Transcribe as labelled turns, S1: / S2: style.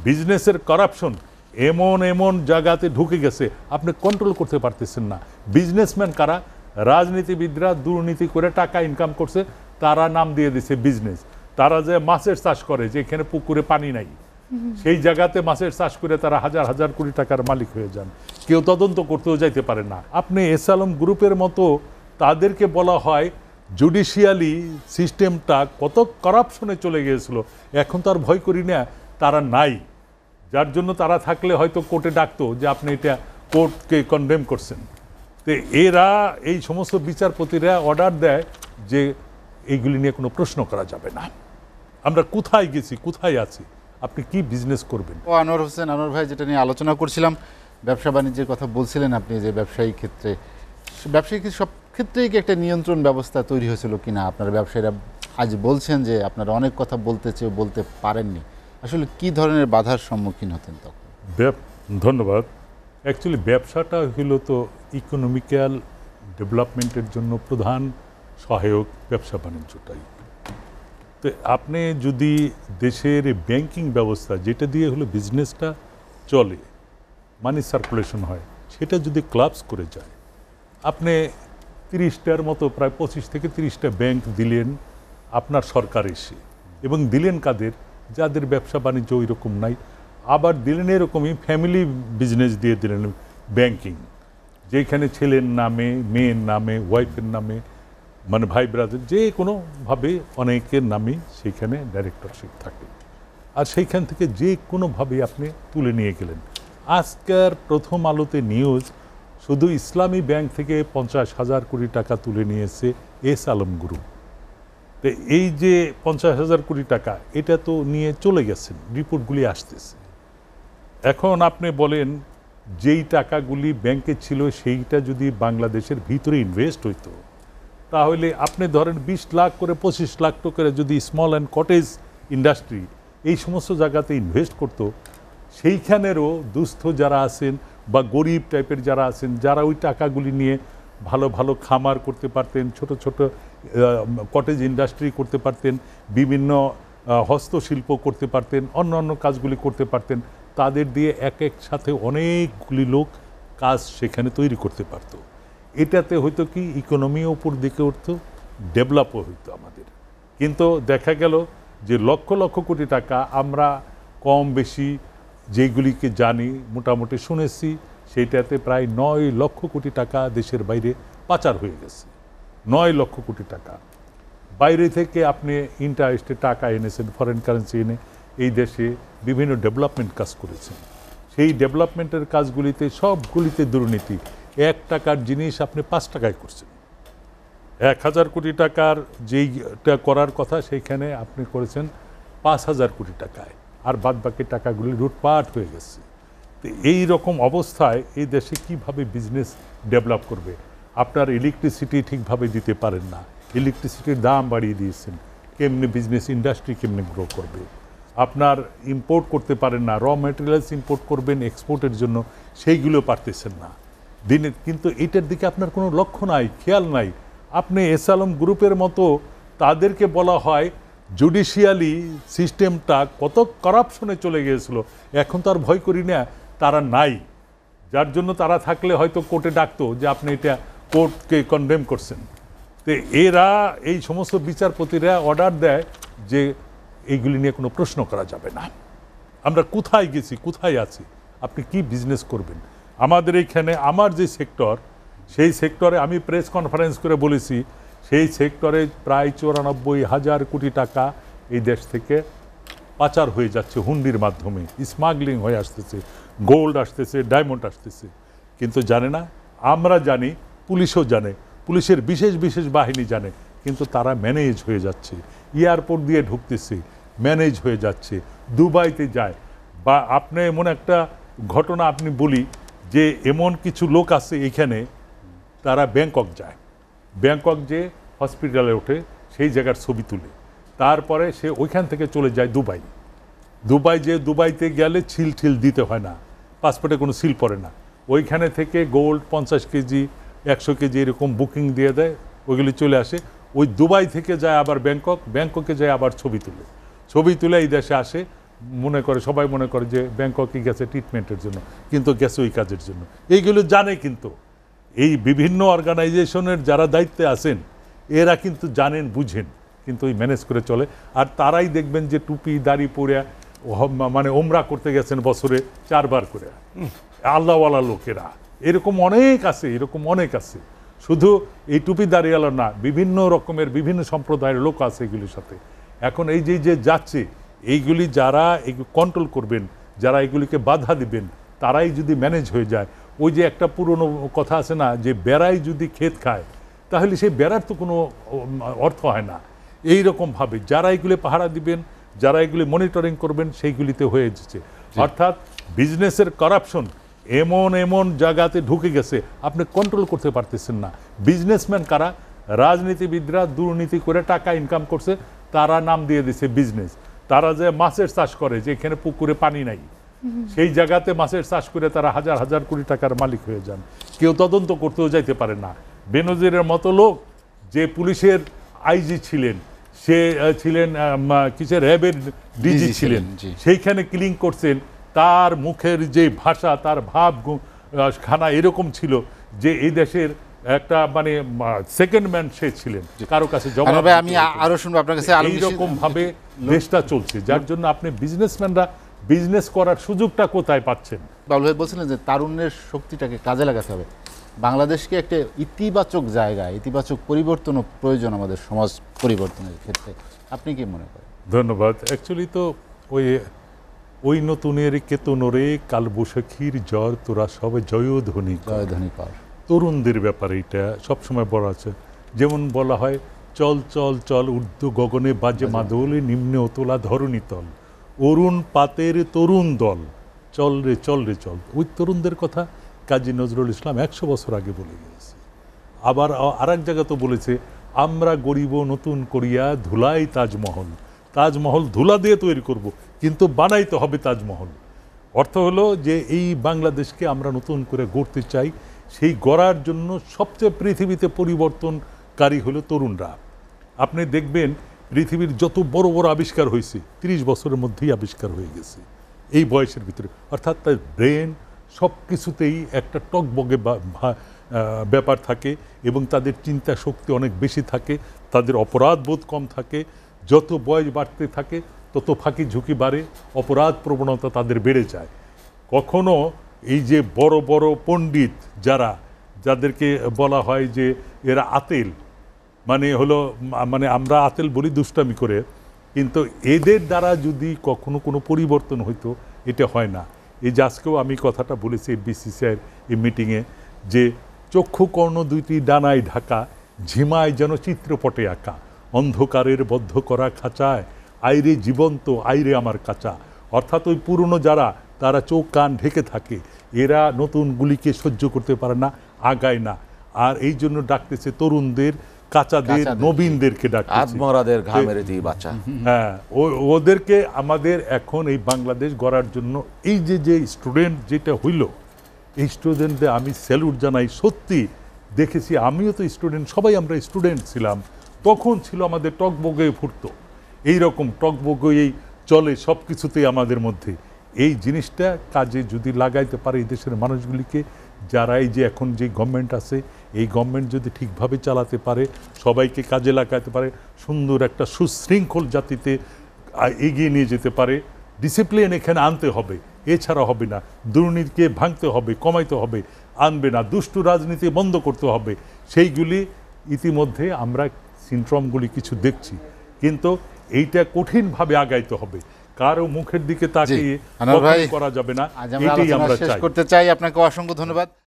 S1: বিজনেসের করাপশন এমন এমন জায়গাতে ঢুকে গেছে আপনি কন্ট্রোল করতে পারতেছেন না। বিজনেসম্যান কারা? রাজনীতিবিদরা দুর্নীতি করে টাকা ইনকাম করছে, তারা নাম দিয়ে দিছে বিজনেস। তারা যে মাছের চাষ করে, যেখানে পুকুরে পানি নাই সেই জায়গাতে মাছের চাষ করে তারা হাজার হাজার কোটি টাকার মালিক হয়ে যান, কেউ তদন্ত করতেও যাইতে পারে না। আপনি এস আলম গ্রুপের মতো তাদেরকে বলা হয় জুডিশিয়ালি সিস্টেমটা কত করাপশনে চলে গিয়েছিল, এখন তো আর ভয় করি না, তারা নাই। যার জন্য তারা থাকলে হয়তো কোর্টে ডাকতো যে আপনি এটা কোর্টকে কনডেম করছেন। তো এরা এই সমস্ত বিচারপতিরা অর্ডার দেয় যে এইগুলি নিয়ে কোনো প্রশ্ন করা যাবে না। আমরা কোথায় গেছি, কোথায় আছি, আপনি কি বিজনেস করবেন?
S2: আনোয়ার হোসেন, আনোয়ার ভাই, যেটা নিয়ে আলোচনা করছিলাম, ব্যবসা বাণিজ্যের কথা বলছিলেন আপনি, যে ব্যবসায়িক সব ক্ষেত্রেই কি একটা নিয়ন্ত্রণ ব্যবস্থা তৈরি হয়েছিল কিনা? আপনার ব্যবসায়ীরা আজ বলছেন যে আপনারা অনেক কথা বলতে চেয়ে বলতে পারেননি, আসলে কি ধরনের বাধার সম্মুখীন হতেন তখন?
S1: ধন্যবাদ। অ্যাকচুয়ালি ব্যবসাটা হলো তো ইকোনমিক্যাল ডেভেলপমেন্টের জন্য প্রধান সহায়ক ব্যবসা বাণিজ্যটাই। তো আপনি যদি দেশের ব্যাংকিং ব্যবস্থা যেটা দিয়ে হলো বিজনেসটা চলে, মানি সার্কুলেশন হয়, সেটা যদি ক্লাবস করে যায়, আপনি 30টার মতো প্রায় 25 থেকে 30টা ব্যাংক দিলেন আপনার সরকার এসে, এবং দিলেন কাদের? যাদের ব্যবসা বাণিজ্য ওই রকম নাই। আবার দিলেন এরকমই ফ্যামিলি বিজনেস দিয়ে দিলেন ব্যাংকিং, যেখানে ছেলের নামে, মেয়ের নামে, ওয়াইফের নামে, মানে ভাই ব্রাদার যে কোনোভাবে অনেকের নামে সেইখানে ডাইরেক্টরশিপ থাকে, আর সেইখান থেকে যে কোনোভাবে আপনি তুলে নিয়ে গেলেন। আজকের প্রথম আলোতে নিউজ শুধু ইসলামী ব্যাংক থেকে 50,000 কোটি টাকা তুলে নিয়েছে এস আলম গ্রুপ। তো এই যে 50,000 কোটি টাকা, এটা তো নিয়ে চলে গেছেন, রিপোর্টগুলি আসতেছে। এখন আপনি বলেন যেই টাকাগুলি ব্যাংকে ছিল সেইটা যদি বাংলাদেশের ভিতরে ইনভেস্ট হইতো, তাহলে আপনি ধরেন 20 লাখ করে 25 লাখ করে যদি স্মল অ্যান্ড কটেজ ইন্ডাস্ট্রি এই সমস্ত জায়গাতে ইনভেস্ট করতো, সেইখানেরও দুস্থ যারা আছেন বা গরিব টাইপের যারা আছেন, যারা ওই টাকাগুলি নিয়ে ভালো ভালো খামার করতে পারতেন, ছোট ছোট কটেজ ইন্ডাস্ট্রি করতে পারতেন, বিভিন্ন হস্তশিল্প করতে পারতেন, অন্য অন্য কাজগুলি করতে পারতেন, তাদের দিয়ে এক এক সাথে অনেকগুলি লোক কাজ সেখানে তৈরি করতে পারতো। এটাতে হয়তো কি ইকোনমিও উপর দিকে উঠতো, ডেভেলপও হইতো আমাদের। কিন্তু দেখা গেল যে লক্ষ লক্ষ কোটি টাকা আমরা কম বেশি যেগুলিকে জানি, মোটামুটি শুনেছি, সেইটাতে প্রায় 9 লক্ষ কোটি টাকা দেশের বাইরে পাচার হয়ে গেছে। 9 লক্ষ কোটি টাকা বাইরে থেকে আপনি ইন্টারেস্টে টাকা এনেছেন, ফরেন কারেন্সি এনে এই দেশে বিভিন্ন ডেভেলপমেন্ট কাজ করেছেন। সেই ডেভেলপমেন্টের কাজগুলিতে সবগুলিতে দুর্নীতি। 1 টাকার জিনিস আপনি 5 টাকায় করছেন। 1000 কোটি টাকার যেইটা করার কথা সেইখানে আপনি করেছেন 5000 কোটি টাকায়, আর বাদ বাকি টাকাগুলি লুটপাট হয়ে গেছে। তো এই রকম অবস্থায় এই দেশে কিভাবে বিজনেস ডেভেলপ করবে? আপনার ইলেকট্রিসিটি ঠিকভাবে দিতে পারেন না, ইলেকট্রিসিটির দাম বাড়িয়ে দিয়েছেন, কেমনি বিজনেস ইন্ডাস্ট্রি কেমনি গ্রো করবে? আপনার ইম্পোর্ট করতে পারেন না, র ম্যাটেরিয়ালস ইম্পোর্ট করবেন এক্সপোর্টের জন্য, সেইগুলো পারতেছেন না দিনে। কিন্তু এটার দিকে আপনার কোনো লক্ষ্য নাই, খেয়াল নাই। আপনি এস আলম গ্রুপের মতো তাদেরকে বলা হয় জুডিশিয়ালি সিস্টেমটা কত করাপশনে চলে গিয়েছিল, এখন তো আর ভয় করি না, তারা নাই। যার জন্য তারা থাকলে হয়তো কোর্টে ডাকতো যে আপনি এটা কোর্টকে কনডেম করছেন। তো এরা এই সমস্ত বিচারপতিরা অর্ডার দেয় যে এইগুলি নিয়ে কোনো প্রশ্ন করা যাবে না। আমরা কোথায় গেছি, কোথায় আছি, আপনি কি বিজনেস করবেন? আমাদের এইখানে আমার যে সেক্টর, সেই সেক্টরে আমি প্রেস কনফারেন্স করে বলেছি, সেই সেক্টরে প্রায় 94,000 কোটি টাকা এই দেশ থেকে পাচার হয়ে যাচ্ছে হুন্ডির মাধ্যমে, স্মাগলিং হয়ে আসতেছে, গোল্ড আসতেছে, ডায়মন্ড আসতেছে। কিন্তু জানে না, আমরা জানি, পুলিশও জানে, পুলিশের বিশেষ বিশেষ বাহিনী জানে, কিন্তু তারা ম্যানেজ হয়ে যাচ্ছে। এয়ারপোর্ট দিয়ে ঢুকতেছে, ম্যানেজ হয়ে যাচ্ছে, দুবাইতে যায়। বা আপনি এমন একটা ঘটনা আপনি বলি যে এমন কিছু লোক আছে এখানে, তারা ব্যাংকক যায়, ব্যাংকক যে হসপিটালে ওঠে, সেই জায়গার ছবি তুলে, তারপরে সে ওইখান থেকে চলে যায় দুবাই। দুবাইতে গেলে সিল ঠিল দিতে হয় না, পাসপোর্টে কোনো সিল পড়ে না। ওইখানে থেকে গোল্ড 50 কেজি 100 কেজি এরকম বুকিং দিয়ে দেয়, ওইগুলি চলে আসে। ওই দুবাই থেকে যায় আবার ব্যাংককে যায় আবার ছবি তুলে এই দেশে আসে, সবাই মনে করে যে ব্যাংককে গেছে ট্রিটমেন্টের জন্য, কিন্তু গেছে ওই কাজের জন্য। এইগুলো জানে, কিন্তু এই বিভিন্ন অর্গানাইজেশনের যারা দায়িত্বে আছেন এরা কিন্তু জানেন, বুঝেন, কিন্তু ওই ম্যানেজ করে চলে। আর তারাই দেখবেন যে টুপি দাড়ি পরে মানে ওমরা করতে গেছেন বছরে 4 বার করে, আল্লাহওয়ালা লোকেরা। এরকম অনেক আছে, শুধু এই টুপি দাঁড়িয়ালো না, বিভিন্ন রকমের বিভিন্ন সম্প্রদায়ের লোক আছে এগুলির সাথে। এখন এই যে যাচ্ছে, এইগুলি যারা কন্ট্রোল করবেন, যারা এগুলিকে বাধা দিবেন, তারাই যদি ম্যানেজ হয়ে যায়, ওই যে একটা পুরনো কথা আছে না, যে বেড়াই যদি ক্ষেত খায় তাহলে সেই বেড়ার তো কোনো অর্থ হয় না। এই রকমভাবে যারা এগুলি পাহারা দিবেন, যারা এগুলি মনিটরিং করবেন, সেইগুলিতে হয়ে যাচ্ছে। অর্থাৎ বিজনেসের কারাপশন এমন জায়গাতে ঢুকে গেছে, আপনি কন্ট্রোল করতে পারতেছেন না। বিজনেসম্যান কারা? রাজনীতিবিদরা দুর্নীতি করে টাকা ইনকাম করছে, তারা নাম দিয়ে দিছে বিজনেস। তারা যে মাছের চাষ করে, যে এখানে পুকুরে পানি নাই, সেই জায়গাতে মাছের চাষ করে তারা হাজার হাজার কোটি টাকার মালিক হয়ে যান। কেউ তদন্ত করতেও যাইতে পারে না। বেনজিরের মতো লোক, যে পুলিশের আইজি ছিলেন, সে ছিলেন কিসের র্যাবের ডিজি ছিলেন, সেইখানে ক্লিং করছেন, তার মুখের যে ভাষা, তার ভাব খানা এরকম ছিল যে এই দেশের একটা মানে সেকেন্ড ম্যান সে ছিলেন, কারো কাছে জবাব।
S2: আমি আরো শুনবো আপনার কাছে।
S1: এইরকম ভাবে দেশটা চলছে, যার জন্য আপনি বিজনেসম্যানরা বিজনেস করার সুযোগটা কোথায় পাচ্ছেন?
S2: বাবুল ভাই বলছিলেন যে তারুণ্যের শক্তিটাকে কাজে লাগাতে হবে। বাংলাদেশকে একটা ইতিবাচক জায়গায়, ইতিবাচক পরিবর্তনও প্রয়োজন আমাদের সমাজ পরিবর্তনের ক্ষেত্রে। আপনি কি মনে করেন?
S1: ধন্যবাদ। অ্যাকচুয়ালি তো ওই নতুনের কেতনরে কালবৈশাখীর জ্বর, তোরা সবে জয়ধ্বনি
S2: কর।
S1: তরুণদের ব্যাপারে এটা সবসময় বলা আছে। যেমন বলা হয়, চল চল চল ঊর্ধ্ব গগনে বাজে মাদলে, নিম্নে অতলা ধরণী তল, অরুণ পাতের তরুণ দল, চল রে চল। ওই তরুণদের কথা কাজী নজরুল ইসলাম 100 বছর আগে বলে গিয়েছে। আবার আরেক জায়গা তো বলেছে, আমরা গড়িব নতুন করিয়া ধুলাই তাজমহল ধুলা দিয়ে তৈরি করব, কিন্তু বানাইতে হবে তাজমহল। অর্থ হলো যে এই বাংলাদেশকে আমরা নতুন করে গড়তে চাই। সেই গড়ার জন্য সবচেয়ে পৃথিবীতে পরিবর্তনকারী হলো তরুণরা। আপনি দেখবেন পৃথিবীর যত বড় বড় আবিষ্কার হয়েছে 30 বছরের মধ্যেই আবিষ্কার হয়ে গেছে এই বয়সের ভিতরে। অর্থাৎ তার ব্রেন সব কিছুতেই একটা টকবগে ব্যাপার থাকে, এবং তাদের চিন্তা শক্তি অনেক বেশি থাকে, তাদের অপরাধ বোধ কম থাকে। যত বয়স বাড়তে থাকে তত ফাঁকি ঝুঁকি বাড়ে, অপরাধ প্রবণতা তাদের বেড়ে যায়। কখনো এই যে বড় বড় পণ্ডিত যাদেরকে বলা হয় যে এরা আতেল, মানে আমরা আতেল বলি দুষ্টামি করে, কিন্তু এদের দ্বারা যদি কখনো কোনো পরিবর্তন হইতো, এটা হয় না। এই যে আজকেও আমি কথাটা বলেছি বিসিসিআইয়ের এই মিটিংয়ে, যে চক্ষু কর্ণ দুইটি ডানায় ঢাকা, ঝিমায় যেন চিত্রপটে আঁকা, অন্ধকারের বদ্ধ করা খাঁচায়, আইরে জীবন্ত আইরে আমার কাঁচা। অর্থাৎ ওই পুরনো যারা, তারা চোখ কান ঢেকে থাকে, এরা নতুনগুলিকে সহ্য করতে পারে না, আগায় না। আর এই জন্য ডাকতেছে তরুণদের, কাঁচাদের, নবীনদেরকে ডাকতেছে। হ্যাঁ, ওদেরকে আমাদের এখন এই বাংলাদেশ গড়ার জন্য এই যে স্টুডেন্ট যেটা হইল, এই স্টুডেন্টদের আমি স্যালুট জানাই। সত্যি দেখেছি, আমিও তো স্টুডেন্ট, সবাই আমরা স্টুডেন্ট ছিলাম, তখন ছিল আমাদের টকবগে ফুটতো, এইরকম টকবগেই চলে সব কিছুতেই আমাদের মধ্যে। এই জিনিসটা কাজে যদি লাগাইতে পারে এই দেশের মানুষগুলিকে, যারা এই যে এখন যে গভর্নমেন্ট আছে, এই গভর্নমেন্ট যদি ঠিকভাবে চালাতে পারে, সবাইকে কাজে লাগাতে পারে, সুন্দর একটা সুশৃঙ্খল জাতিতে এগিয়ে নিয়ে যেতে পারে। ডিসিপ্লিন এখানে আনতে হবে, এছাড়া হবে না। দুর্নীতিকে ভাঙতে হবে, কমাইতে হবে, আনবে না। দুষ্টু রাজনীতি বন্ধ করতে হবে। সেইগুলি ইতিমধ্যে আমরা সিনড্রোমগুলি কিছু দেখছি, কিন্তু এইটা কঠিনভাবে আগাইতে হবে। কারো মুখের দিকে তাকিয়ে করা যাবে না, এটাই আমরা চাই।
S2: করতে চাই। আপনাকে অসংখ্য ধন্যবাদ।